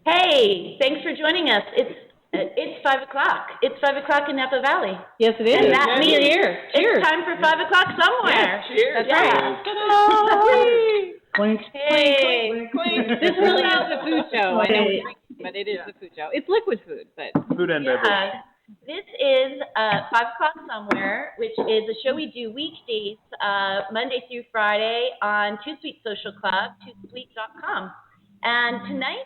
Hey, thanks for joining us. It's 5 o'clock. It's 5 o'clock in Napa Valley. Yes, it is. And that means here. Cheers. It's time for 5 o'clock somewhere. Yes, cheers. That's right. Clink. Hey. Clink. This really is a food show. I know we're drinking, but it is a food show. It's liquid food, but food and beverage. This is 5 o'clock somewhere, which is a show we do weekdays, Monday through Friday on Two Sweet Social Club, twosweet.com. And tonight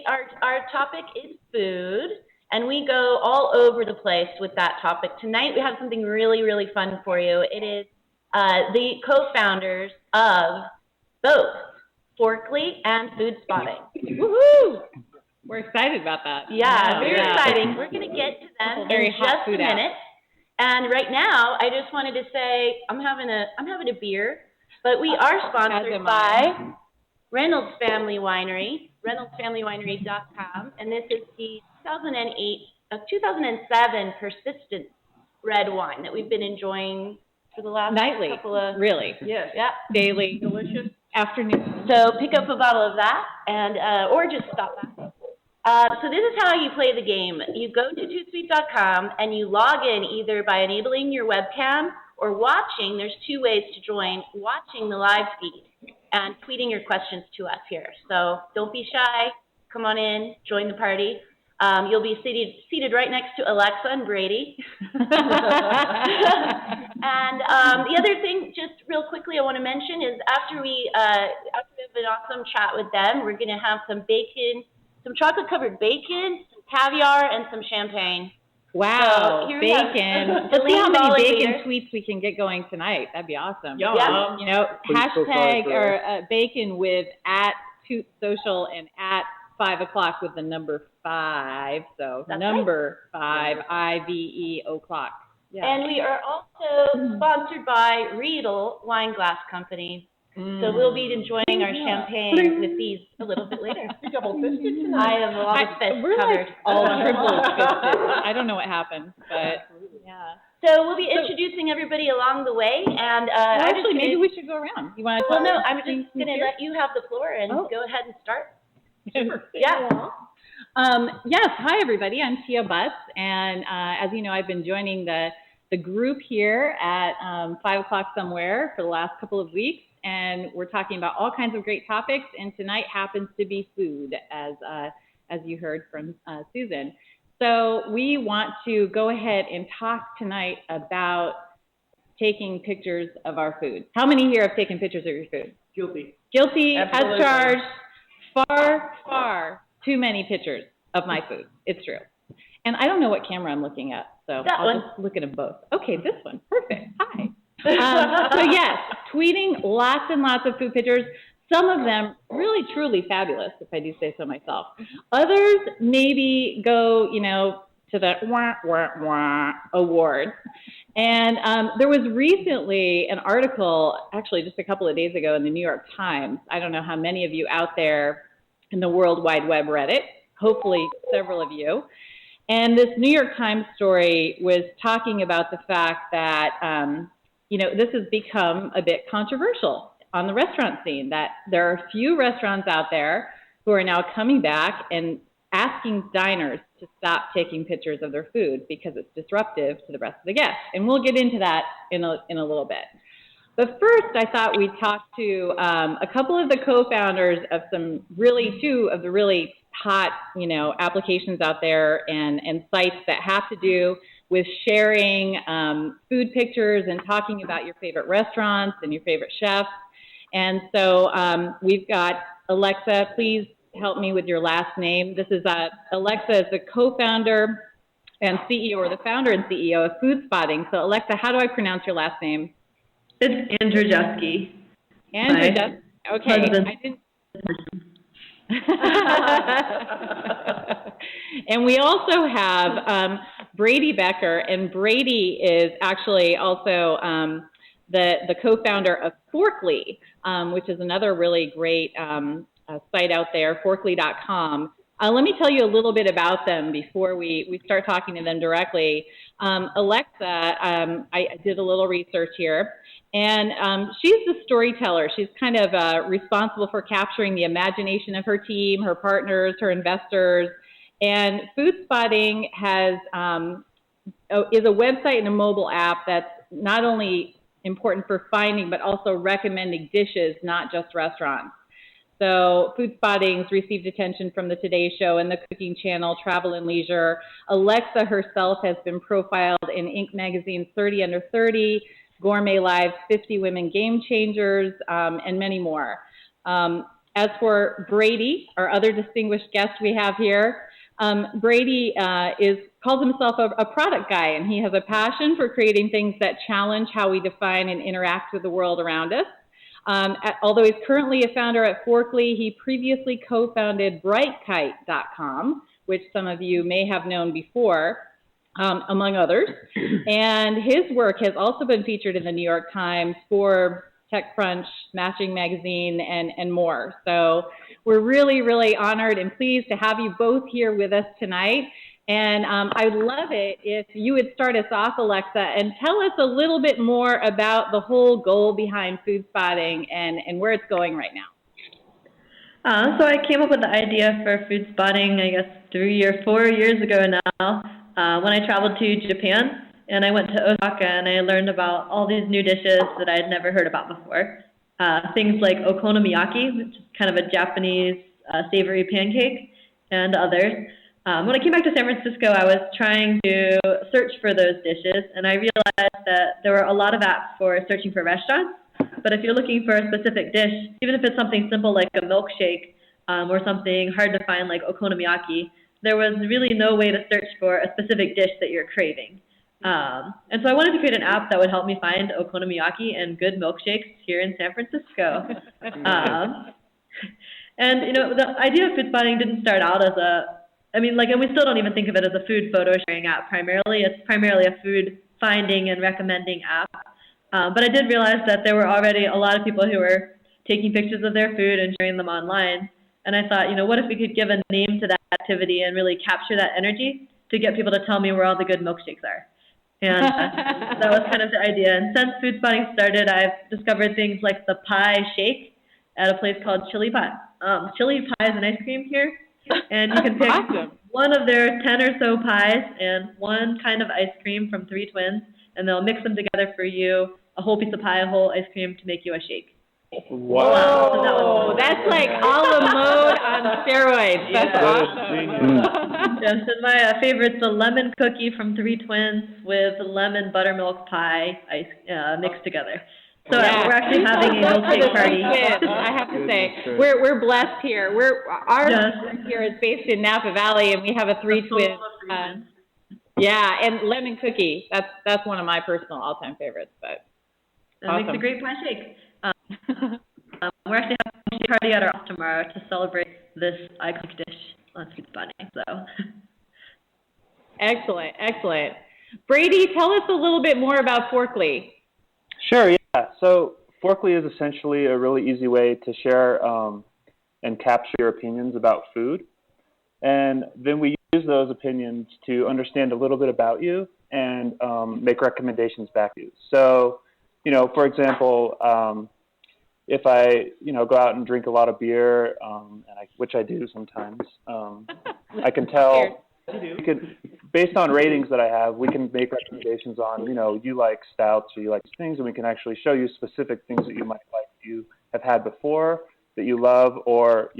our topic is food, and we go all over the place with that topic. Tonight we have something really, really fun for you. It is the co-founders of both Forkly and Foodspotting. Woohoo! We're excited about that. Yeah, very exciting. We're going to get to them in just a minute. And right now, I just wanted to say I'm having a beer, but we are sponsored by Reynolds Family Winery, reynoldsfamilywinery.com, and this is the 2007 Persistent red wine that we've been enjoying for the last couple of really, years. Yeah, daily, delicious afternoon. So pick up a bottle of that, and or just stop by. So this is how you play the game. You go to twosweet.com and you log in either by enabling your webcam or watching. There's two ways to join: watching the live feed and tweeting your questions to us here. So don't be shy. Come on in, join the party. You'll be seated right next to Alexa and Brady. And the other thing, just real quickly, I want to mention is after we have an awesome chat with them, we're going to have some bacon, some chocolate-covered bacon, some caviar, and some champagne. Wow, so bacon. Let's see how many bacon tweets we can get going tonight. That'd be awesome. Yeah. You know, hashtag or bacon with @TootSocial and @5 o'clock with the number 5. So that's number right. 5, IVE o'clock. Yeah. And we are also sponsored by Riedel Wine Glass Company. So we'll be enjoying our champagne with these a little bit later. You're double-fisted tonight. I have all the fists we're covered. Like all triple-fisted. I don't know what happened, but yeah. So we'll be introducing everybody along the way, and actually, maybe we should go around. You want to? Well, no, I'm just going to let you have the floor and go ahead and start. Sure. Yeah. Yes. Hi, everybody. I'm Tia Butts, and as you know, I've been joining the group here at 5 o'clock somewhere for the last couple of weeks. And we're talking about all kinds of great topics, and tonight happens to be food, as you heard from Susan. So we want to go ahead and talk tonight about taking pictures of our food. How many here have taken pictures of your food? Guilty. Guilty as charged. Far, far too many pictures of my food. It's true. And I don't know what camera I'm looking at, so I'll just look at them both. Okay, this one. Perfect. Hi. So yes, tweeting lots and lots of food pictures, some of them really, truly fabulous, if I do say so myself. Others maybe go, you know, to the wah, wah, wah award. And there was recently an article, actually just a couple of days ago in the New York Times. I don't know how many of you out there in the World Wide Web read it, hopefully several of you. And this New York Times story was talking about the fact that you know, this has become a bit controversial on the restaurant scene, that there are a few restaurants out there who are now coming back and asking diners to stop taking pictures of their food because it's disruptive to the rest of the guests. And we'll get into that in a little bit. But first, I thought we'd talk to a couple of the co-founders of two of the really hot, you know, applications out there and sites that have to do with sharing food pictures and talking about your favorite restaurants and your favorite chefs. And so we've got Alexa. Please help me with your last name. This is Alexa is the co-founder and CEO, or the founder and CEO of Foodspotting. So Alexa, how do I pronounce your last name? It's Andrzejewski. Andrzejewski. Okay. I didn't. And we also have Brady Becker, and Brady is actually also the co-founder of Forkly, which is another really great site out there, forkly.com. Let me tell you a little bit about them before we start talking to them directly. Alexa, I did a little research here, And she's the storyteller. She's kind of responsible for capturing the imagination of her team, her partners, her investors. And Foodspotting has is a website and a mobile app that's not only important for finding, but also recommending dishes, not just restaurants. So Foodspotting's received attention from the Today Show and the Cooking Channel, Travel and Leisure. Alexa herself has been profiled in Inc. magazine's 30 Under 30, Gourmet Live's 50 Women Game Changers, and many more. As for Brady, our other distinguished guest we have here, Brady calls himself a product guy, and he has a passion for creating things that challenge how we define and interact with the world around us. Although he's currently a founder at Forkly, he previously co-founded BrightKite.com, which some of you may have known before, among others. And his work has also been featured in the New York Times, Forbes, TechCrunch, Mashing Magazine, and more. So we're really, really honored and pleased to have you both here with us tonight. And I'd love it if you would start us off, Alexa, and tell us a little bit more about the whole goal behind Foodspotting and where it's going right now. So I came up with the idea for Foodspotting, I guess, 3 or 4 years ago now, when I traveled to Japan. And I went to Osaka, and I learned about all these new dishes that I had never heard about before. Things like okonomiyaki, which is kind of a Japanese savory pancake, and others. When I came back to San Francisco, I was trying to search for those dishes, and I realized that there were a lot of apps for searching for restaurants. But if you're looking for a specific dish, even if it's something simple like a milkshake or something hard to find like okonomiyaki, there was really no way to search for a specific dish that you're craving. And so I wanted to create an app that would help me find okonomiyaki and good milkshakes here in San Francisco. And, you know, the idea of Foodspotting didn't start out as and we still don't even think of it as a food photo sharing app primarily. It's primarily a food finding and recommending app. But I did realize that there were already a lot of people who were taking pictures of their food and sharing them online. And I thought, you know, what if we could give a name to that activity and really capture that energy to get people to tell me where all the good milkshakes are. And that was kind of the idea. And since Foodspotting started, I've discovered things like the pie shake at a place called Chili Pie. Chili Pie is an ice cream here, and you can pick one of their 10 or so pies and one kind of ice cream from 3 twins, and they'll mix them together for you, a whole piece of pie, a whole ice cream to make you a shake. Wow. Whoa, that's like a la mode on steroids. That's awesome. Yes, and my favorite's the lemon cookie from 3 twins with lemon buttermilk pie mixed together. So we're actually having a milkshake party. I have to say, we're blessed here. Our group here is based in Napa Valley, and we have a 3 twin. Yeah, and lemon cookie. That's one of my personal all-time favorites. But that makes a great pie shake. We're actually having a party at our house tomorrow to celebrate this iconic dish on Foodspotting. So. Excellent, excellent. Brady, tell us a little bit more about Forkly. Sure, yeah. So Forkly is essentially a really easy way to share and capture your opinions about food. And then we use those opinions to understand a little bit about you and make recommendations back to you. So, you know, for example, if I, go out and drink a lot of beer, which I do sometimes, I can tell, based on ratings that I have, we can make recommendations on, you like stouts or you like things, and we can actually show you specific things that you might like, that you have had before, that you love, or,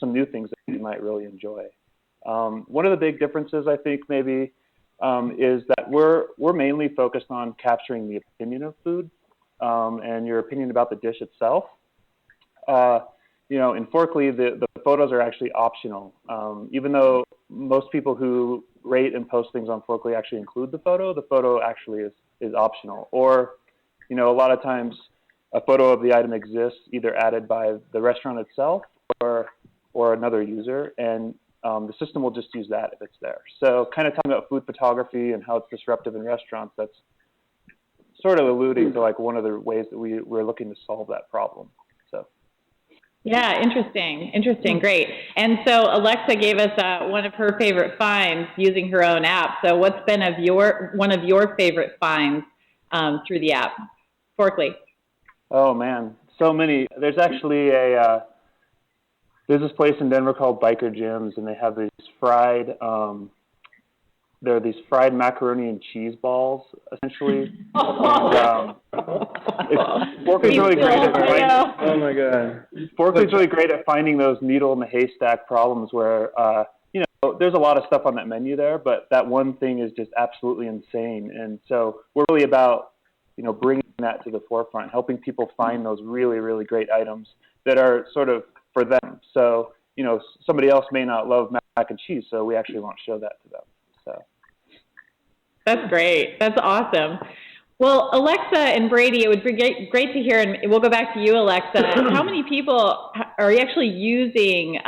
some new things that you might really enjoy. One of the big differences, I think, maybe, is that we're mainly focused on capturing the opinion of food and your opinion about the dish itself. In Forkly, the photos are actually optional. Even though most people who rate and post things on Forkly actually include the photo actually is optional. Or, a lot of times a photo of the item exists either added by the restaurant itself or another user, and the system will just use that if it's there. So kind of talking about food photography and how it's disruptive in restaurants, that's sort of alluding to like one of the ways that we're looking to solve that problem. So. Yeah, interesting, great. And so Alexa gave us one of her favorite finds using her own app. So what's been one of your favorite finds through the app, Forkly? Oh man, so many. There's actually there's this place in Denver called Biker Gyms, and they have these fried there are these fried macaroni and cheese balls, essentially. And, Forkley's really great at Oh my God. Forkley's really great at finding those needle in the haystack problems where there's a lot of stuff on that menu there, but that one thing is just absolutely insane. And so we're really about bringing that to the forefront, helping people find those really, really great items that are sort of for them. So somebody else may not love mac and cheese, so we actually won't show that to them. So that's great. That's awesome. Well, Alexa and Brady, it would be great to hear, and we'll go back to you, Alexa. How many people are actually using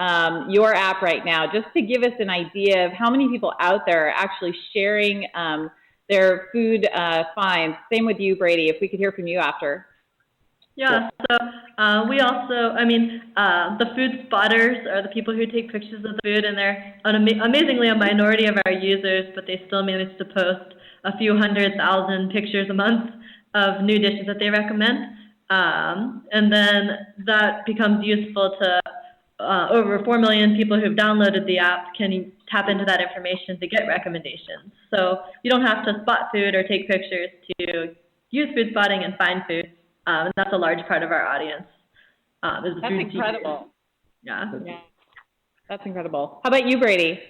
your app right now? Just to give us an idea of how many people out there are actually sharing their food finds. Same with you, Brady, if we could hear from you after. Yeah, so we also, the food spotters are the people who take pictures of the food, and they're amazingly a minority of our users, but they still manage to post a few 100,000 pictures a month of new dishes that they recommend. And then that becomes useful to over 4 million people who've downloaded the app can tap into that information to get recommendations. So you don't have to spot food or take pictures to use food spotting and find food. And that's a large part of our audience. That's incredible. Yeah. That's incredible. How about you, Brady?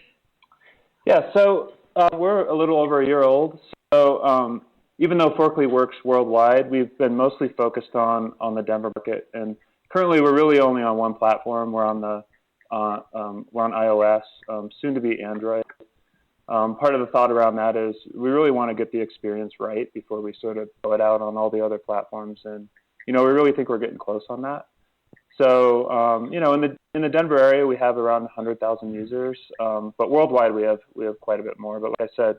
Yeah, so we're a little over a year old. So even though Forkley works worldwide, we've been mostly focused on the Denver market. And currently, we're really only on one platform. We're on we're on iOS, soon to be Android. Part of the thought around that is we really want to get the experience right before we sort of throw it out on all the other platforms. And, we really think we're getting close on that. So, in the Denver area, we have around 100,000 users, but worldwide we have quite a bit more. But like I said,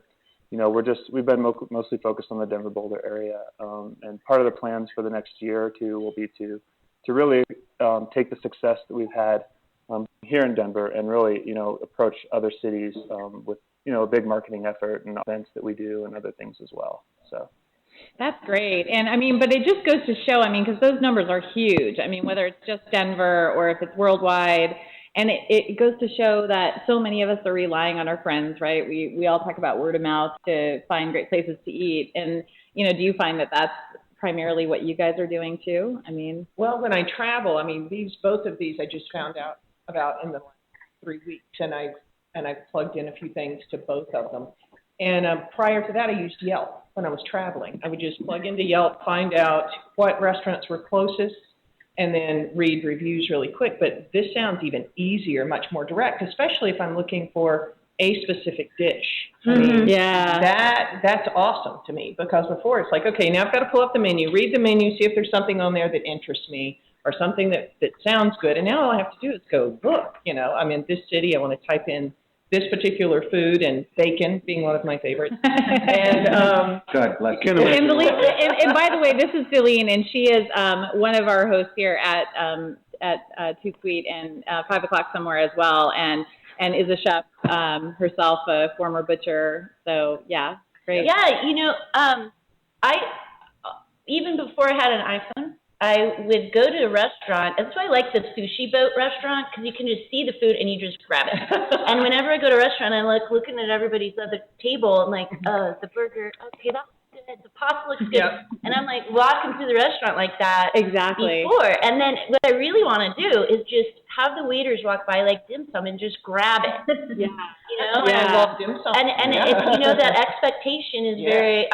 we've been mostly focused on the Denver Boulder area. And part of the plans for the next year or two will be to really take the success that we've had here in Denver and really, approach other cities with a big marketing effort and events that we do and other things as well. So that's great. And but it just goes to show, because those numbers are huge. Whether it's just Denver or if it's worldwide, and it goes to show that so many of us are relying on our friends, right? We all talk about word of mouth to find great places to eat. And, do you find that that's primarily what you guys are doing too? Well, when I travel, both of these I just found out about in the last 3 weeks, and I've plugged in a few things to both of them. And prior to that, I used Yelp when I was traveling. I would just plug into Yelp, find out what restaurants were closest, and then read reviews really quick. But this sounds even easier, much more direct, especially if I'm looking for a specific dish. That's awesome to me, because before it's like, okay, now I've got to pull up the menu, read the menu, see if there's something on there that interests me or something that sounds good. And now all I have to do is go look. I'm in this city, I want to type in this particular food, and bacon being one of my favorites. And God bless you. And by the way, this is Delene, and she is one of our hosts here at Too Sweet and 5 o'clock somewhere as well, and is a chef herself, a former butcher. So yeah, great. Yeah, I even before I had an iPhone, I would go to a restaurant. That's why I like the sushi boat restaurant, because you can just see the food and you just grab it. And whenever I go to a restaurant, I like looking at everybody's other table and like, the burger, okay, that's good. The pasta looks good. Yep. And I'm like walking through the restaurant like that. Exactly. Before. And then what I really want to do is just have the waiters walk by like dim sum and just grab it. Yeah. Yeah. I love dim sum. And it's, that expectation is very,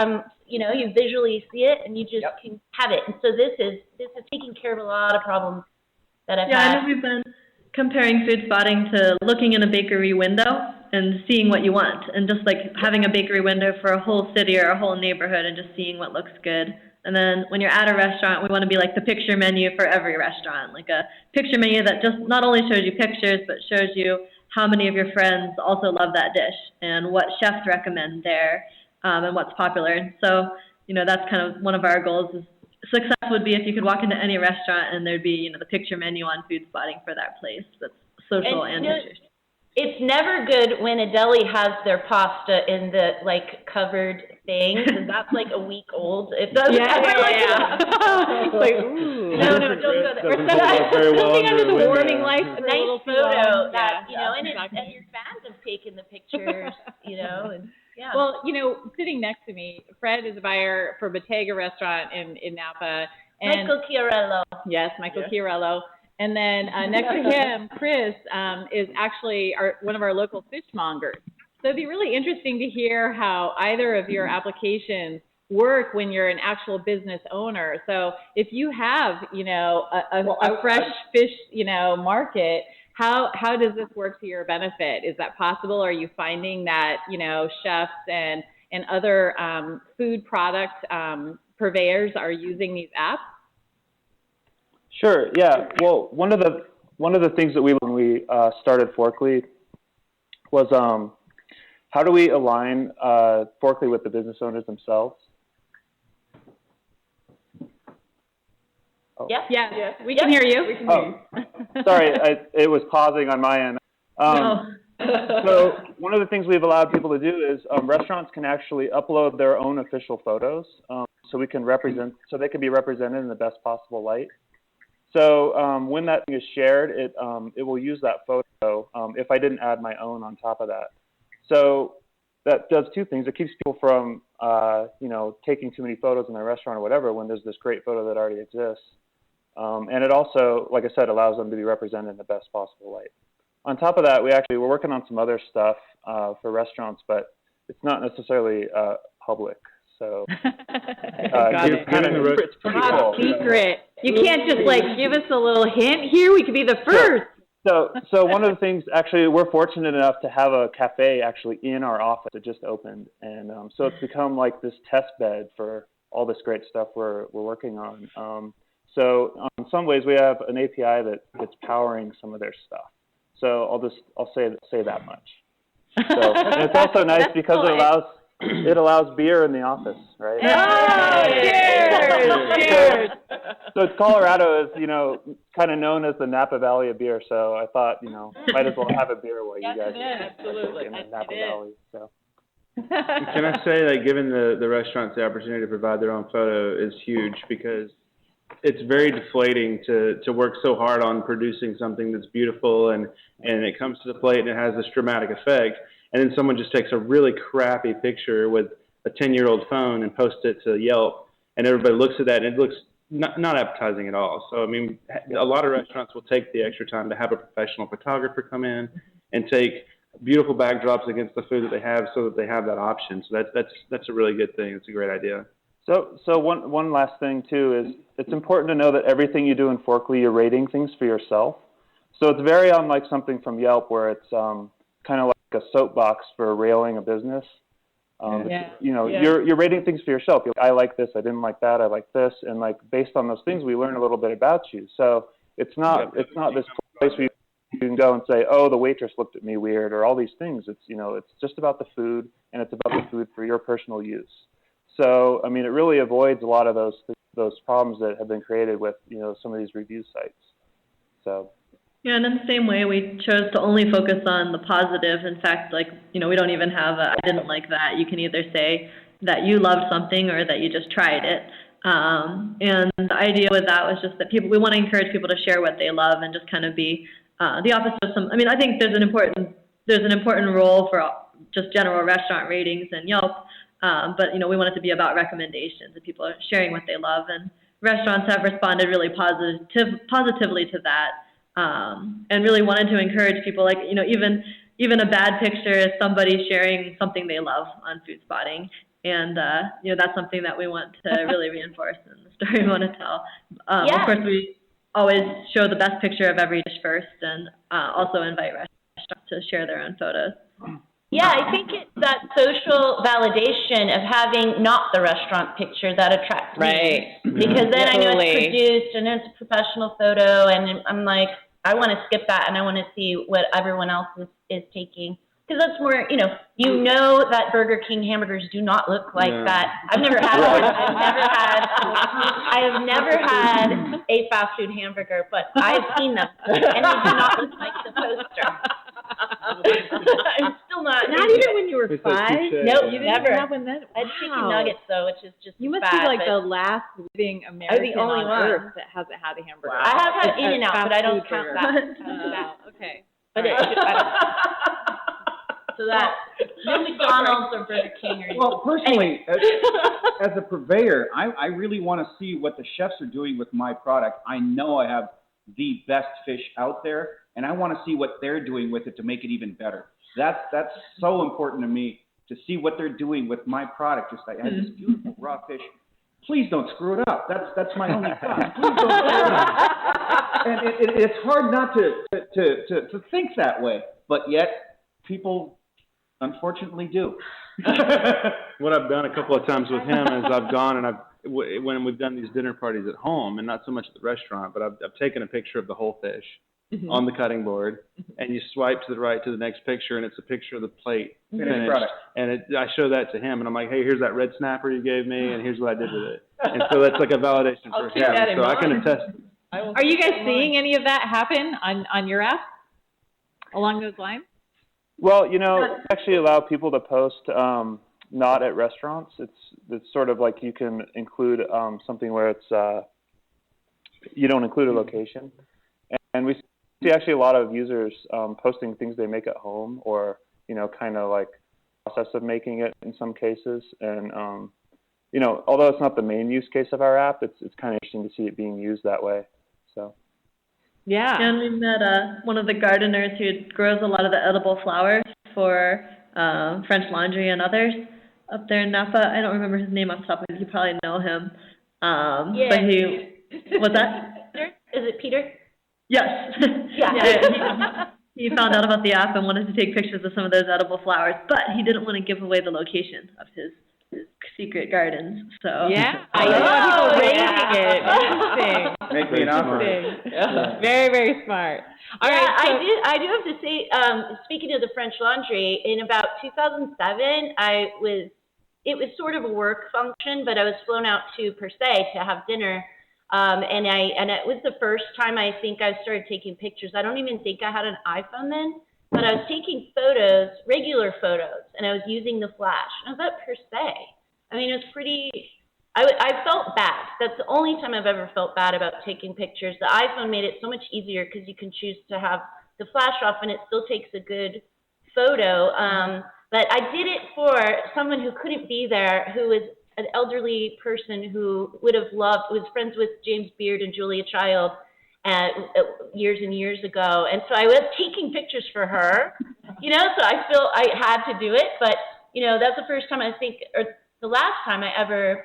you visually see it and you just can have it. And so this is taking care of a lot of problems that I've had. Yeah, I know we've been comparing food spotting to looking in a bakery window and seeing what you want, and just like having a bakery window for a whole city or a whole neighborhood and just seeing what looks good. And then when you're at a restaurant, we want to be like the picture menu for every restaurant, like a picture menu that just not only shows you pictures, but shows you how many of your friends also love that dish and what chefs recommend there, and what's popular. And so, that's kind of one of our goals. Is success would be if you could walk into any restaurant and there'd be, the picture menu on food spotting for that place that's social and pictures. It's never good when a deli has their pasta in the like covered thing, because that's like a week old. It doesn't ever look It's like, ooh. No, don't go there. Or Doesn't hold up very well something under under the window. warning lights. a for a nice little too photo long. that, Yeah, and exactly. your fans have taken the pictures, and yeah. Well, sitting next to me, Fred is a buyer for Bottega restaurant in Napa. And Michael Chiarello. Yes, Michael Chiarello. And then next to him, Chris is actually one of our local fishmongers. So it'd be really interesting to hear how either of your applications work when you're an actual business owner. So if you have, a fresh fish, market, how does this work to your benefit? Is that possible? Are you finding that, chefs and other food product purveyors are using these apps? Sure. Yeah. Well, one of the things that when we started Forkly was how do we align Forkly with the business owners themselves? Oh. Yeah. We can hear you. Sorry, it was pausing on my end. So one of the things we've allowed people to do is restaurants can actually upload their own official photos, so they can be represented in the best possible light. So when that thing is shared, it will use that photo if I didn't add my own on top of that. So that does two things. It keeps people from taking too many photos in their restaurant or whatever when there's this great photo that already exists. And it also, like I said, allows them to be represented in the best possible light. On top of that, we're working on some other stuff for restaurants, but it's not necessarily public. So it's pretty cool. Secret. You can't just give us a little hint here. We could be the first. So one of the things, actually, we're fortunate enough to have a cafe actually in our office that just opened, and so it's become like this test bed for all this great stuff we're working on. So in some ways, we have an API that's powering some of their stuff. So I'll say that much. So and it's also nice because it allows beer in the office, right? Oh, cheers! So Colorado is, kind of known as the Napa Valley of beer. So I thought, might as well have a beer while you guys are in the Napa Valley. So. Can I say that giving the restaurants the opportunity to provide their own photo is huge, because it's very deflating to work so hard on producing something that's beautiful and it comes to the plate and it has this dramatic effect, and then someone just takes a really crappy picture with a 10-year-old phone and posts it to Yelp, and everybody looks at that and it looks not appetizing at all. So, I mean, a lot of restaurants will take the extra time to have a professional photographer come in and take beautiful backdrops against the food that they have so that they have that option. So that's a really good thing. It's a great idea. So one last thing too is it's important to know that everything you do in Forkly, you're rating things for yourself. So it's very unlike something from Yelp where it's kind of like a soapbox for railing a business. You're rating things for yourself. You're like, I like this, I didn't like that, I like this, and based on those things, we learn a little bit about you. So it's not this place where you can go and say, oh, the waitress looked at me weird, or all these things. It's it's just about the food, and it's about the food for your personal use. So, I mean, it really avoids a lot of those problems that have been created with, some of these review sites. So. Yeah, and in the same way, we chose to only focus on the positive. In fact, we don't even have I didn't like that. You can either say that you loved something or that you just tried it. And the idea with that was just that we want to encourage people to share what they love and just kind of be the opposite of some. I mean, I think there's an important role for just general restaurant ratings and Yelp. But we want it to be about recommendations and people are sharing what they love, and restaurants have responded really positively to that, and really wanted to encourage people, even a bad picture is somebody sharing something they love on Foodspotting, and that's something that we want to really reinforce in the story we want to tell. Of course, we always show the best picture of every dish first, and also invite restaurants to share their own photos. Yeah, I think it's that social validation of having not the restaurant picture that attracts me. Right. Because then I know it's produced and it's a professional photo, and I'm like, I want to skip that and I want to see what everyone else is taking. Because that's more, that Burger King hamburgers do not look like that. I've never had one. I have never had a fast food hamburger, but I've seen them, and they do not look like the poster. I'm still not. Not even when you were It's like 5? touche. Nope, You didn't never. have one then? I had chicken Wow. nuggets though, which is just You must bad, be like but the last living American only on one. Earth that hasn't had a hamburger. I have had A In-N-Out, fast but I don't food count burger. that. Okay. But All it, right. I don't, so that no McDonald's or Burger King or Well, personally, as a purveyor, I really want to see what the chefs are doing with my product. I know I have the best fish out there, and I want to see what they're doing with it to make it even better. That's so important to me, to see what they're doing with my product. Just I have this beautiful raw fish. Please don't screw it up. That's my only thought. Please don't screw it up. And it's hard not to think that way, but yet people unfortunately do. What I've done a couple of times with him is I've gone and when we've done these dinner parties at home, and not so much at the restaurant, but I've taken a picture of the whole fish on the cutting board, and you swipe to the right to the next picture, and it's a picture of the plate finished. Product. And I show that to him, and I'm like, hey, here's that red snapper you gave me, and here's what I did with it. And so that's like a validation for keep him. that in So I can mind. attest. Are you guys seeing any of that happen on your app along those lines? Well, you know, we actually allow people to post not at restaurants. It's sort of like you can include something where it's you don't include a location, and we see actually a lot of users posting things they make at home, or kind of like process of making it in some cases. And although it's not the main use case of our app, it's kind of interesting to see it being used that way. So. Yeah. And we met one of the gardeners who grows a lot of the edible flowers for French Laundry and others up there in Napa. I don't remember his name off the top, but you probably know him. Yeah. But what's that? Is it Peter? Yes. Yeah. He found out about the app and wanted to take pictures of some of those edible flowers, but he didn't want to give away the location of his secret gardens. So Yeah. I know people rating it. Interesting. Make me an offer. Interesting. Very, very smart. All yeah, right. So, I do have to say, speaking of the French Laundry, in about 2007, it was sort of a work function, but I was flown out to Per Se to have dinner. And it was the first time I think I started taking pictures. I don't even think I had an iPhone then, but I was taking photos, regular photos, and I was using the flash. I was at Per Se. I mean, it was pretty, I felt bad. That's the only time I've ever felt bad about taking pictures. The iPhone made it so much easier because you can choose to have the flash off and it still takes a good photo. But I did it for someone who couldn't be there, who was an elderly person who would have loved, was friends with James Beard and Julia Child years and years ago. And so I was taking pictures for her, so I feel I had to do it. But, that's the first time I think, or the last time I ever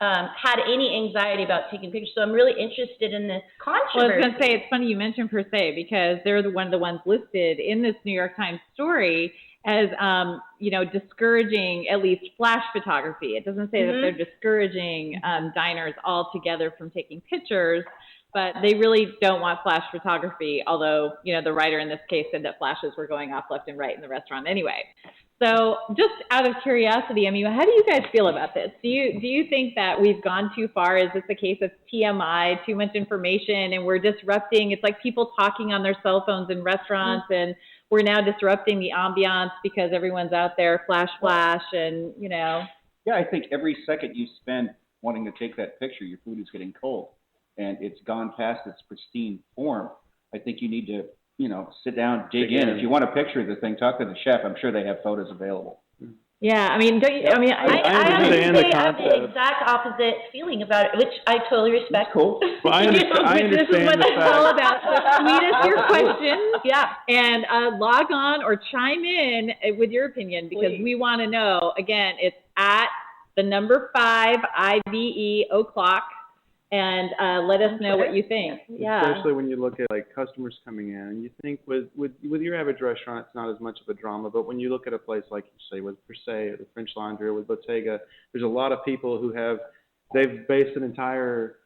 had any anxiety about taking pictures. So I'm really interested in this controversy. Well, I was going to say, it's funny you mentioned Per Se, because they're one of the ones listed in this New York Times story as, discouraging at least flash photography. It doesn't say that they're discouraging diners altogether from taking pictures, but they really don't want flash photography, although, the writer in this case said that flashes were going off left and right in the restaurant anyway. So just out of curiosity, I mean, how do you guys feel about this? Do you think that we've gone too far? Is this a case of TMI, too much information, and we're disrupting? It's like people talking on their cell phones in restaurants, and we're now disrupting the ambiance because everyone's out there flash, and, Yeah, I think every second you spend wanting to take that picture, your food is getting cold, and it's gone past its pristine form. I think you need to sit down, dig in. If you want a picture of the thing, talk to the chef. I'm sure they have photos available. Yeah, I mean, don't you, I mean, I have to say I have the exact opposite feeling about it, which I totally respect. Cool. Well, I understand this is what the it's all fact. about. So tweet us your questions, and log on or chime in with your opinion, because we want to know. Again, it's at the number 5 IVE o'clock, and let us know what you think. Yeah. Especially when you look at like customers coming in, and you think with your average restaurant, it's not as much of a drama. But when you look at a place like you say with Per Se or the French Laundry or with Bottega, there's a lot of people who they've based an entire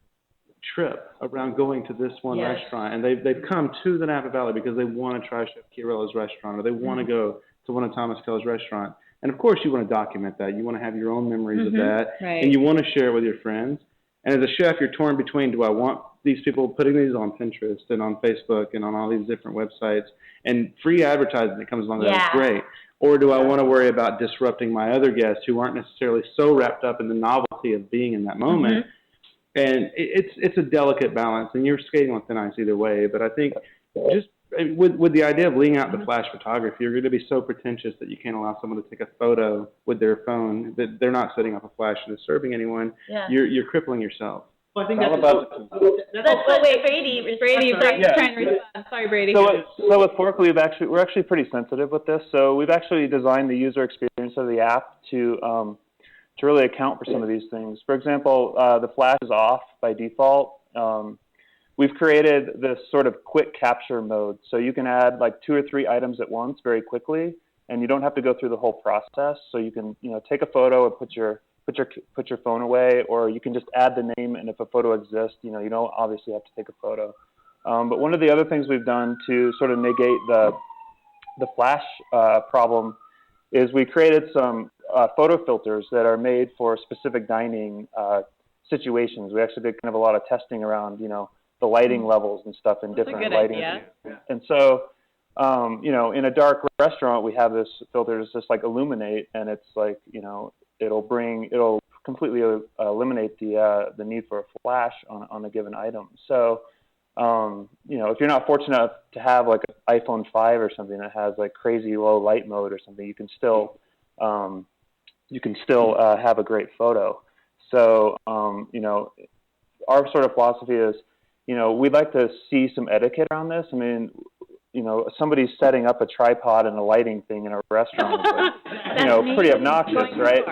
trip around going to this one restaurant, and they've come to the Napa Valley because they want to try Chef Chiarella's restaurant, or they want to go to one of Thomas Keller's restaurants. And of course, you want to document that. You want to have your own memories of that, and you want to share it with your friends. And as a chef, you're torn between, do I want these people putting these on Pinterest and on Facebook and on all these different websites, and free advertising that comes along with that is great? Or do I want to worry about disrupting my other guests who aren't necessarily so wrapped up in the novelty of being in that moment? And it's a delicate balance, and you're skating on thin ice either way. But I think just with the idea of leaving out the flash photography, you're going to be so pretentious that you can't allow someone to take a photo with their phone, that they're not setting up a flash and disturbing anyone. You're crippling yourself. Well, I think All that's about Wait, Brady, trying to respond. Sorry, Brady. So with Forkly, we're actually pretty sensitive with this. So we've actually designed the user experience of the app to really account for some of these things. For example, the flash is off by default. We've created this sort of quick capture mode, so you can add like 2 or 3 items at once very quickly, and you don't have to go through the whole process. So you can, take a photo and put your phone away, or you can just add the name, and if a photo exists, you don't obviously have to take a photo. But one of the other things we've done to sort of negate the flash problem is we created some photo filters that are made for specific dining situations. We actually did kind of a lot of testing around, the lighting levels and stuff in different lighting. And so, in a dark restaurant, we have this filter that's just like illuminate, and it's like, it'll completely eliminate the need for a flash on a given item. So, if you're not fortunate enough to have like an iPhone 5 or something that has like crazy low light mode or something, you can still have a great photo. So, our sort of philosophy is, we'd like to see some etiquette around this. I mean, somebody's setting up a tripod and a lighting thing in a restaurant is like, pretty obnoxious, right?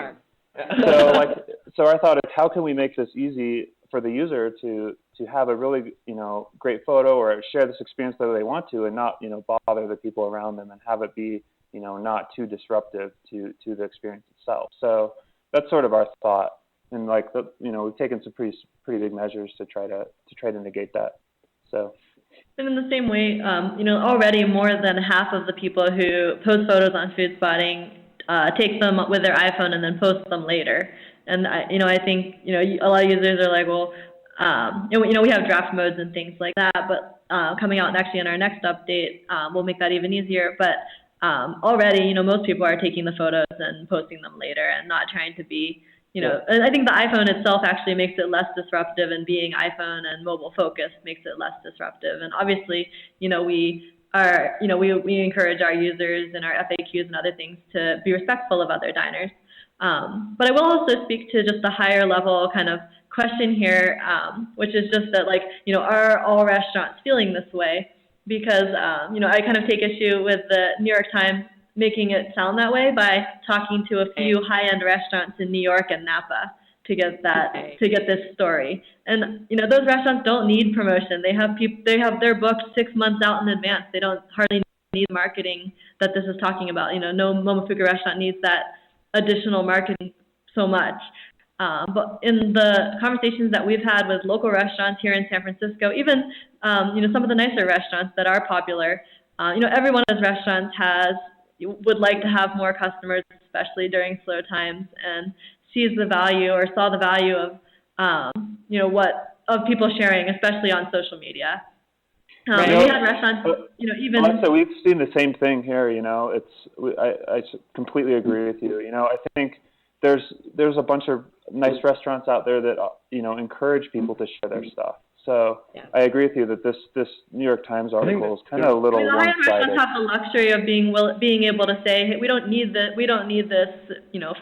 So our thought is, how can we make this easy for the user to have a really, great photo or share this experience that they want to, and not, bother the people around them, and have it be, not too disruptive to the experience itself. So that's sort of our thought. And like, we've taken some pretty big measures to try to negate that. So. And in the same way, already more than half of the people who post photos on Foodspotting take them with their iPhone and then post them later. And I think a lot of users are like, well, we have draft modes and things like that, but coming out actually in our next update, we'll make that even easier. But already, most people are taking the photos and posting them later, and not trying to be. And I think the iPhone itself actually makes it less disruptive, and being iPhone and mobile focused makes it less disruptive. And obviously, we encourage our users in our FAQs and other things to be respectful of other diners. But I will also speak to just the higher level kind of question here, which is just that, like, are all restaurants feeling this way? Because, I kind of take issue with the New York Times making it sound that way by talking to a few high-end restaurants in New York and Napa to get this story. And those restaurants don't need promotion. They have their booked 6 months out in advance. They don't hardly need marketing that this is talking about. No Momofuku restaurant needs that additional marketing so much. But in the conversations that we've had with local restaurants here in San Francisco, even some of the nicer restaurants that are popular, every one of those restaurants would like to have more customers, especially during slow times, and sees the value, or saw the value of, of people sharing, especially on social media. We had restaurants, even. Melissa, we've seen the same thing here. I completely agree with you. I think there's a bunch of nice restaurants out there that encourage people to share their stuff. So I agree with you that this New York Times article is kind of a little one-sided. Restaurants have the luxury of being able to say, hey, we don't need this,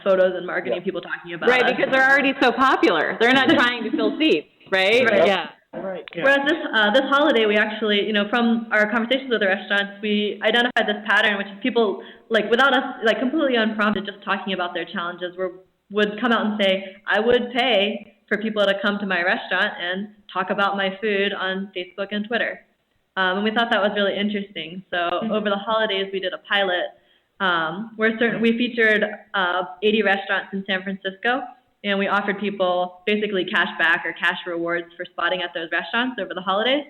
photos and marketing people talking about right, us. because they're already so popular. They're not trying to fill seats, right? Yeah. Right. Yeah. Whereas this holiday, we actually, from our conversations with the restaurants, we identified this pattern, which is people, like, without us, like, completely unprompted, just talking about their challenges, would come out and say, I would pay for people to come to my restaurant and talk about my food on Facebook and Twitter. And we thought that was really interesting. So over the holidays, we did a pilot where we featured 80 restaurants in San Francisco, and we offered people basically cash back or cash rewards for spotting at those restaurants over the holidays.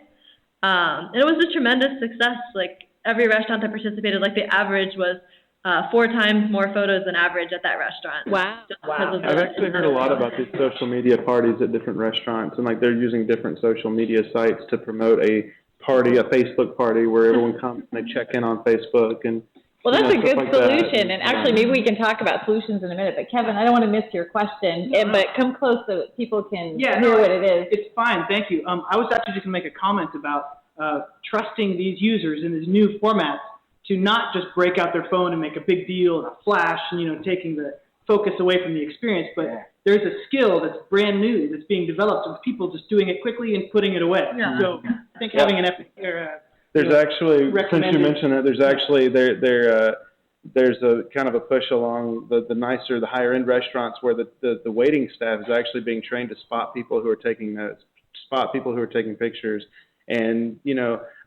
And it was a tremendous success. Like, every restaurant that participated, like, the average was 4 times more photos than average at that restaurant. Wow. Just because of I've actually heard a lot about these social media parties at different restaurants, and like they're using different social media sites to promote a party, a Facebook party where everyone comes and they check in on Facebook and. Well, that's a good like solution, and actually maybe we can talk about solutions in a minute, but Kevin, I don't want to miss your question, but come close so that people can hear what it is. It's fine, thank you. I was actually just going to make a comment about trusting these users in these new formats to not just break out their phone and make a big deal and a flash and, taking the focus away from the experience, but there's a skill that's brand new that's being developed with people just doing it quickly and putting it away. Yeah. So I think having an there's actually, since you mentioned it, there's actually there's a kind of a push along the nicer, the higher end restaurants where the waiting staff is actually being trained to spot people who are taking notes, spot people who are taking pictures, and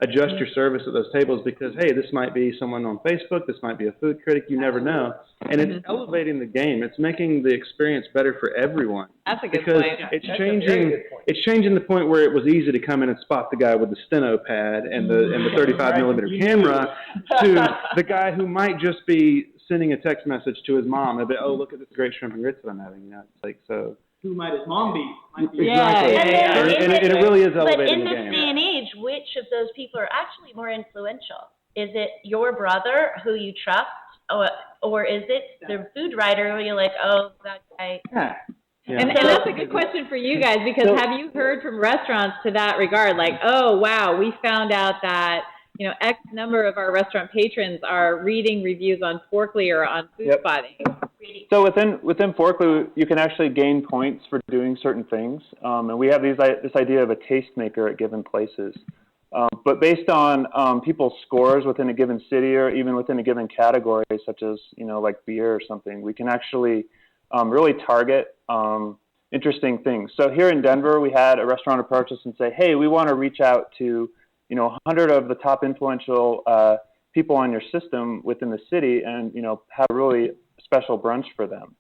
adjust your service at those tables because hey, this might be someone on Facebook, this might be a food critic, you never know, and it's elevating the game. It's making the experience better for everyone. That's a good because point. it's changing. It's changing the point where it was easy to come in and spot the guy with the steno pad and the 35 millimeter camera to the guy who might just be sending a text message to his mom about, oh, look at this great shrimp and grits that I'm having. It's like so. Who might his mom be? Exactly. And it really is elevating the game. But in this day and age, which of those people are actually more influential? Is it your brother who you trust, or is it the food writer who you're like, oh, that guy? Yeah. And that's a good question for you guys because have you heard from restaurants to that regard? Like, oh, wow, we found out that X number of our restaurant patrons are reading reviews on Forkly or on Foodspotting. So within Forkly, you can actually gain points for doing certain things, and we have this idea of a tastemaker at given places. But based on people's scores within a given city or even within a given category, such as like beer or something, we can actually really target interesting things. So here in Denver, we had a restaurant approach us and say, hey, we want to reach out to 100 of the top influential people on your system within the city and, have a really special brunch for them.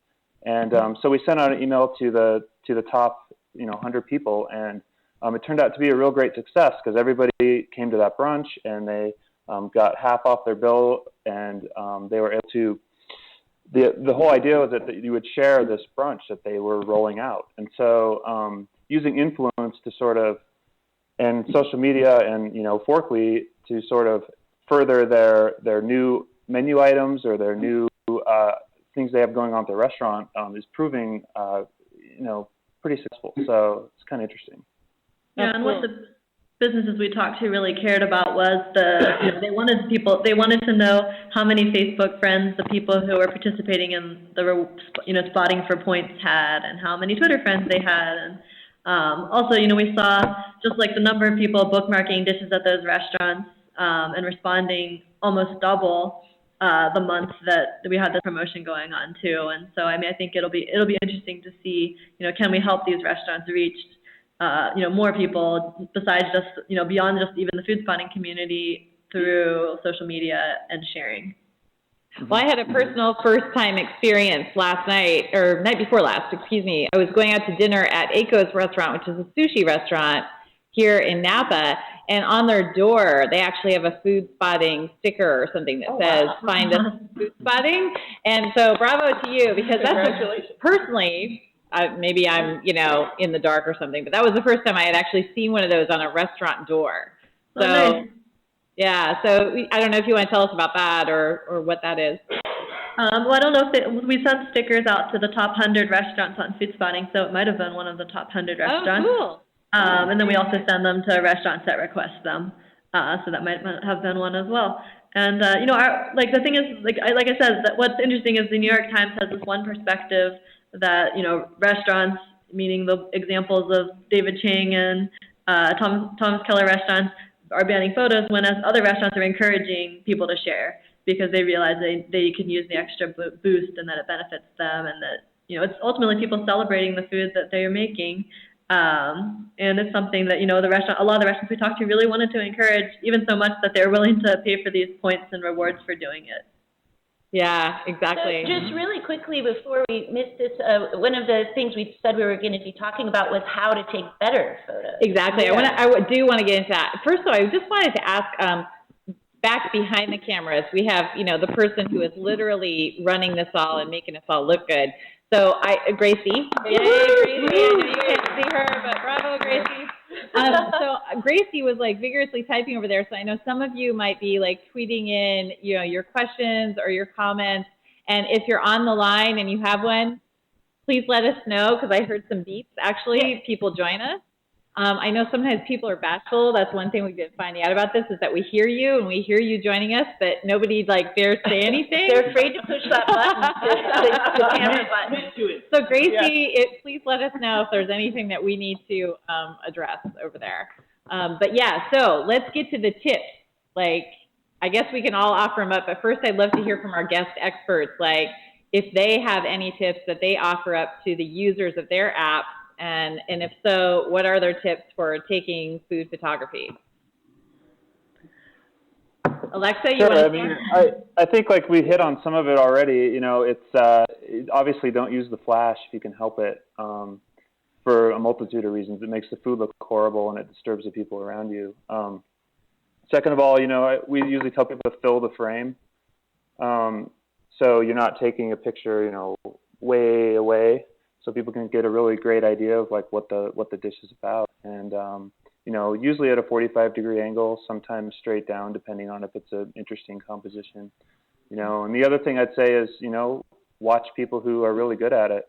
And so we sent out an email to the top, 100 people, and it turned out to be a real great success because everybody came to that brunch and they got half off their bill and they were able to, the whole idea was that you would share this brunch that they were rolling out. And so using influence to sort of, and social media and Forkly to sort of further their new menu items or their new things they have going on at the restaurant is proving pretty successful. So it's kind of interesting. Yeah, and what the businesses we talked to really cared about was they wanted to know how many Facebook friends the people who were participating in the spotting for points had and how many Twitter friends they had. And also, we saw just like the number of people bookmarking dishes at those restaurants and responding almost double the month that we had the promotion going on too. And so, I think it'll be interesting to see, can we help these restaurants reach, more people besides just, beyond just even the Foodspotting community through social media and sharing. Well, I had a personal first-time experience last night, or night before last, excuse me. I was going out to dinner at Aiko's restaurant, which is a sushi restaurant here in Napa, and on their door, they actually have a Foodspotting sticker or something that says, find us Foodspotting. And so bravo to you, because that's personally, maybe I'm, in the dark or something, but that was the first time I had actually seen one of those on a restaurant door. So. Nice. Yeah, so I don't know if you want to tell us about that or what that is. Well, I don't know if we sent stickers out to the top 100 restaurants on Foodspotting, so it might have been one of the top 100 restaurants. Oh, cool. And then we also send them to restaurants that request them, so that might have been one as well. And the thing is, like I said, that what's interesting is the New York Times has this one perspective that restaurants, meaning the examples of David Chang and Thomas Keller restaurants, are banning photos, when as other restaurants are encouraging people to share because they realize they can use the extra boost and that it benefits them, and that it's ultimately people celebrating the food that they're making, and it's something that a lot of the restaurants we talked to really wanted to encourage, even so much that they're willing to pay for these points and rewards for doing it. Yeah, exactly. So just really quickly before we miss this, one of the things we said we were going to be talking about was how to take better photos. Exactly. Yeah. I do want to get into that. First of all, I just wanted to ask, back behind the cameras, we have, the person who is literally running this all and making us all look good. So Gracie, yay, Gracie, I know you can't see her, but bravo, Gracie. So Gracie was like vigorously typing over there. So I know some of you might be like tweeting in, your questions or your comments. And if you're on the line and you have one, please let us know, because I heard some beeps. Actually, people join us. I know sometimes people are bashful. That's one thing we've been finding out about this, is that we hear you and we hear you joining us, but nobody dares say anything. They're afraid to push that button, the camera button. So Gracie, please let us know if there's anything that we need to address over there. But yeah, so let's get to the tips. I guess we can all offer them up, but first I'd love to hear from our guest experts, if they have any tips that they offer up to the users of their apps. And if so, what are their tips for taking food photography? Alexa, you want to I think we hit on some of it already. It's obviously don't use the flash if you can help it, for a multitude of reasons. It makes the food look horrible and it disturbs the people around you. Second of all, we usually tell people to fill the frame. So you're not taking a picture, way away, so people can get a really great idea of what the dish is about. And usually at a 45-degree angle, sometimes straight down, depending on if it's an interesting composition. And the other thing I'd say is, watch people who are really good at it.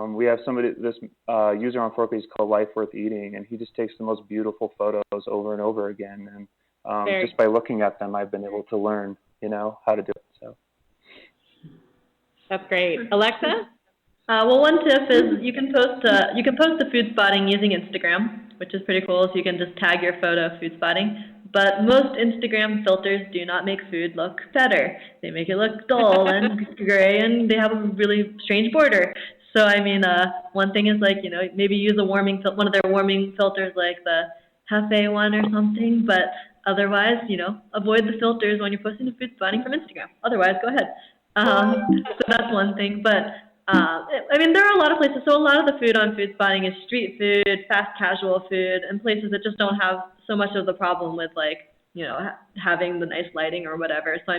We have this user on Forkly is called Life Worth Eating, and he just takes the most beautiful photos over and over again. And just by looking at them, I've been able to learn, how to do it. So that's great. Alexa? Well, one tip is you can post the food spotting using Instagram, which is pretty cool. So you can just tag your photo of food spotting. But most Instagram filters do not make food look better. They make it look dull and gray, and they have a really strange border. So one thing is maybe use one of their warming filters, like the Hefe one or something. But otherwise, avoid the filters when you're posting the food spotting from Instagram. Otherwise, go ahead. So that's one thing. But there are a lot of places. So a lot of the food on food spotting is street food, fast casual food, and places that just don't have so much of the problem with having the nice lighting or whatever. So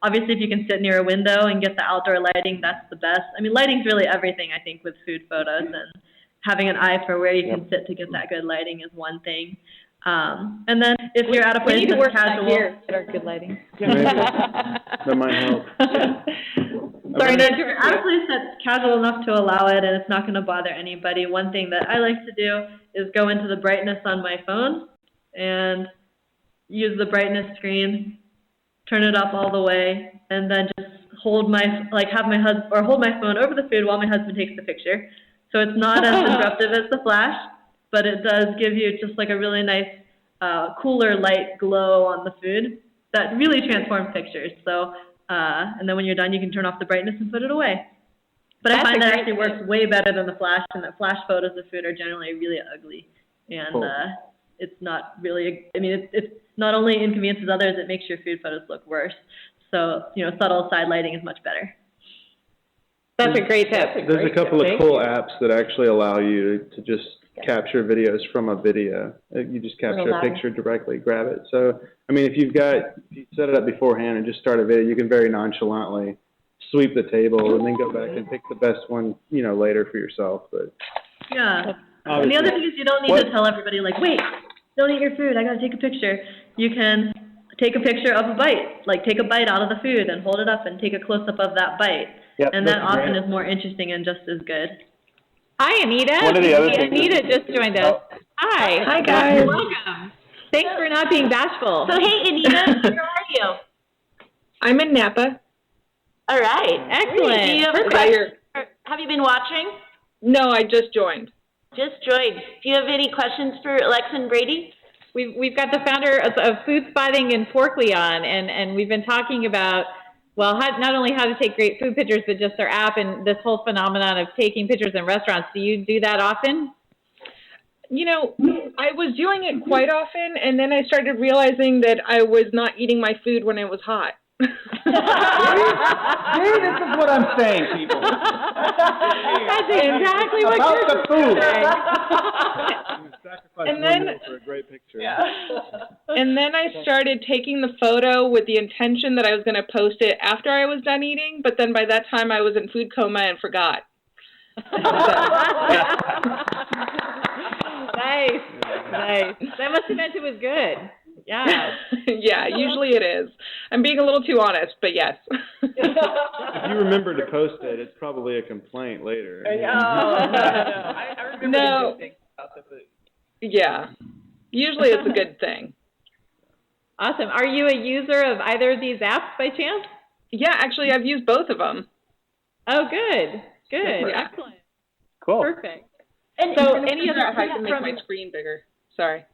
obviously if you can sit near a window and get the outdoor lighting, that's the best. Lighting's really everything, I think, with food photos, and having an eye for where you can sit to get that good lighting is one thing. And then if you're at a place that's casual, get our good lighting. Yeah, maybe. That might help. Sorry, if you're at a place that's casual enough to allow it and it's not going to bother anybody, one thing that I like to do is go into the brightness on my phone and use the brightness screen, turn it up all the way, and then just hold my phone over the food while my husband takes the picture. So it's not as disruptive as the flash, but it does give you just a really nice cooler light glow on the food that really transforms pictures. So and then when you're done, you can turn off the brightness and put it away. But I find that actually works way better than the flash, and that flash photos of food are generally really ugly. And cool. It's not really, it not only inconveniences others, it makes your food photos look worse. So, subtle side lighting is much better. That's a great tip. There's a couple of cool apps that actually allow you to just capture videos from a video. You just capture a picture directly, grab it. So, if you set it up beforehand and just start a video, you can very nonchalantly sweep the table and then go back and pick the best one, later for yourself. But yeah. And the other thing is you don't need to tell everybody, wait, don't eat your food, I gotta take a picture. You can take a picture of a bite, take a bite out of the food and hold it up and take a close-up of that bite. Yep, and that often is more interesting and just as good. Hi, Anita. One of the other things Anita just joined us. Hi. Hi, guys. Welcome. Thanks for not being bashful. So, hey, Anita, where are you? I'm in Napa. All right. Excellent. Do you have you been watching? No, I just joined. Just joined. Do you have any questions for Alexa and Brady? We've got the founder of Foodspotting and Forkly on, and we've been talking about, not only how to take great food pictures, but just their app and this whole phenomenon of taking pictures in restaurants. Do you do that often? I was doing it quite often, and then I started realizing that I was not eating my food when it was hot. See, this is what I'm saying, people. That's exactly what about Chris the food. is saying. Sacrifice And one then- meal for a great picture. Yeah. And then I started taking the photo with the intention that I was going to post it after I was done eating, but then by that time I was in food coma and forgot. Nice. That must have meant it was good. Yeah. Yeah, usually it is. I'm being a little too honest, but yes. If you remember to post it, it's probably a complaint later. No. I remember No. the good things about the food. Yeah. Usually it's a good thing. Awesome. Are you a user of either of these apps by chance? Yeah, actually I've used both of them. Oh, good. Good. Yeah. Excellent. Cool. Perfect. And So I'm any gonna other figure out how I can tips make from my screen bigger. Sorry.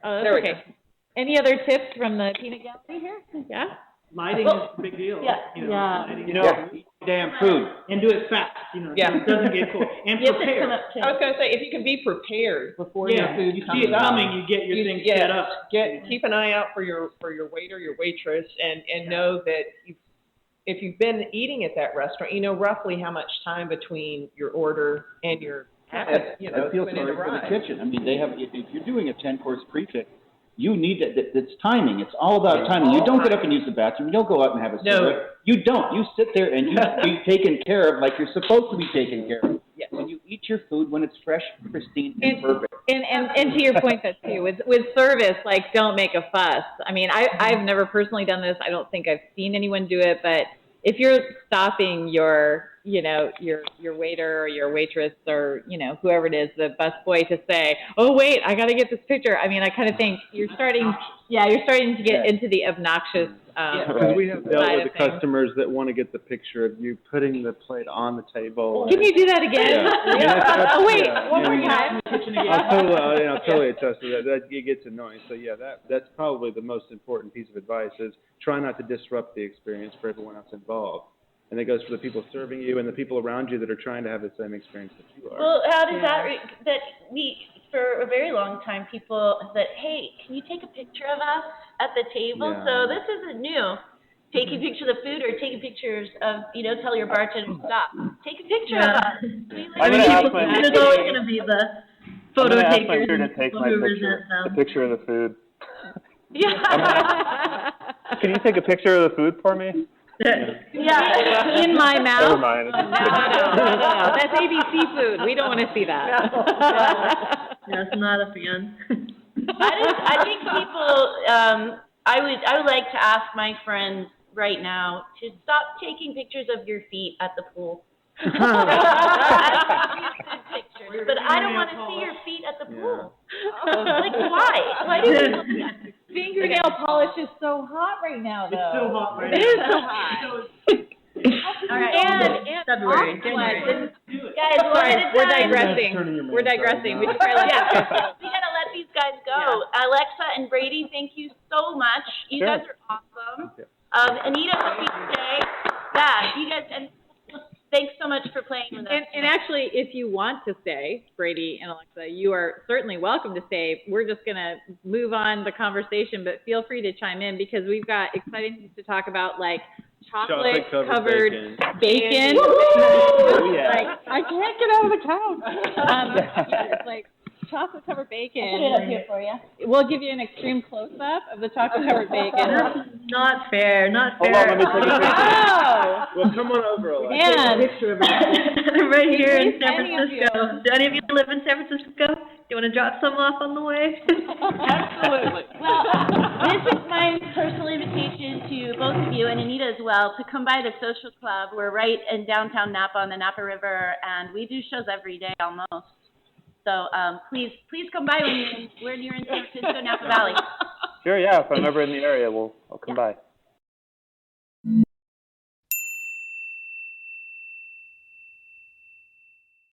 Oh, that's There we okay. go. Any other tips from the peanut gallery here? Yeah. Lighting is a big deal. Yeah. You know, Yeah. lighting You know, eat damn food. and do it fast, you know, Yeah. so it doesn't get cold. And you have to come prepare. up to. I was going to say, if you can be prepared before Yeah, your food you comes see it out. coming, you get your things Yeah, set up. keep an eye out for your waiter, your waitress, and know that if you've been eating at that restaurant, you know roughly how much time between your order and your I feel when it sorry for the arrives. kitchen. I mean, they have, if you're doing a 10-course prefix, you need it's timing. It's all about timing. You don't get up and use the bathroom. You don't go out and have a cigarette. You don't. You sit there and you be taken care of like you're supposed to be taken care of. Yes. When you eat your food when it's fresh, pristine, and perfect. And to your point, that too, with service, like, don't make a fuss. I mean, I've never personally done this. I don't think I've seen anyone do it, but if you're stopping your waiter or your waitress or, whoever it is, the busboy, to say, oh, wait, I got to get this picture. I mean, I kind of think you're starting to get into the obnoxious Because we have dealt side with of the things. customers that want to get the picture of you putting the plate on the table. Can you do that again? Yeah. Oh, wait, Yeah. one more time. I'll totally attest to that. It gets annoying. So yeah, that's probably the most important piece of advice is try not to disrupt the experience for everyone else involved. And it goes for the people serving you and the people around you that are trying to have the same experience that you are. Well, how does that we, for a very long time, people said, hey, can you take a picture of us at the table? Yeah. So this isn't new. Taking pictures of the food or taking pictures of, tell your bartender, stop. Take a picture of us. I'm gonna ask my There's always going to be the photo I'm gonna ask my takers waiter to and take people my who picture, resent them. the picture of the food. Yeah. Can you take a picture of the food for me? Yeah, in my mouth. Never mind. No. That's ABC food. We don't want to see that. Yes, not a fan. I think people, I would like to ask my friends right now to stop taking pictures of your feet at the pool. Pictures, but I don't want to see your feet at the pool. Like, why? Why do people do that? Fingernail polish is so hot right now, though. It's so hot right It now. is so hot. All right. And February, January. Guys, one at a We're time. digressing. We're digressing. We should probably We gotta let these guys go. Alexa and Brady, thank you so much. You guys are awesome. Anita, hope you stay. Yeah, you guys, and thanks so much for playing with us. And actually, if you want to stay, Brady and Alexa, you are certainly welcome to stay. We're just going to move on the conversation, but feel free to chime in because we've got exciting things to talk about, like chocolate-covered bacon. Oh, yeah. Like, I can't get out of the couch. It's like chocolate-covered bacon. I'll put it up here for you. We'll give you an extreme close-up of the chocolate-covered bacon. This is not fair, not Hold fair. on, let me take a picture. Oh! Well, come on over, Alexa. Man. I'm right here in Please, San any of you. Francisco. Do any of you live in San Francisco? Do you want to drop some off on the way? Absolutely. Well, this is my personal invitation to both of you and Anita as well to come by the social club. We're right in downtown Napa on the Napa River, and we do shows every day almost. So please come by when you're in San Francisco, Napa Valley. Sure, yeah. If I'm ever in the area, I'll come by.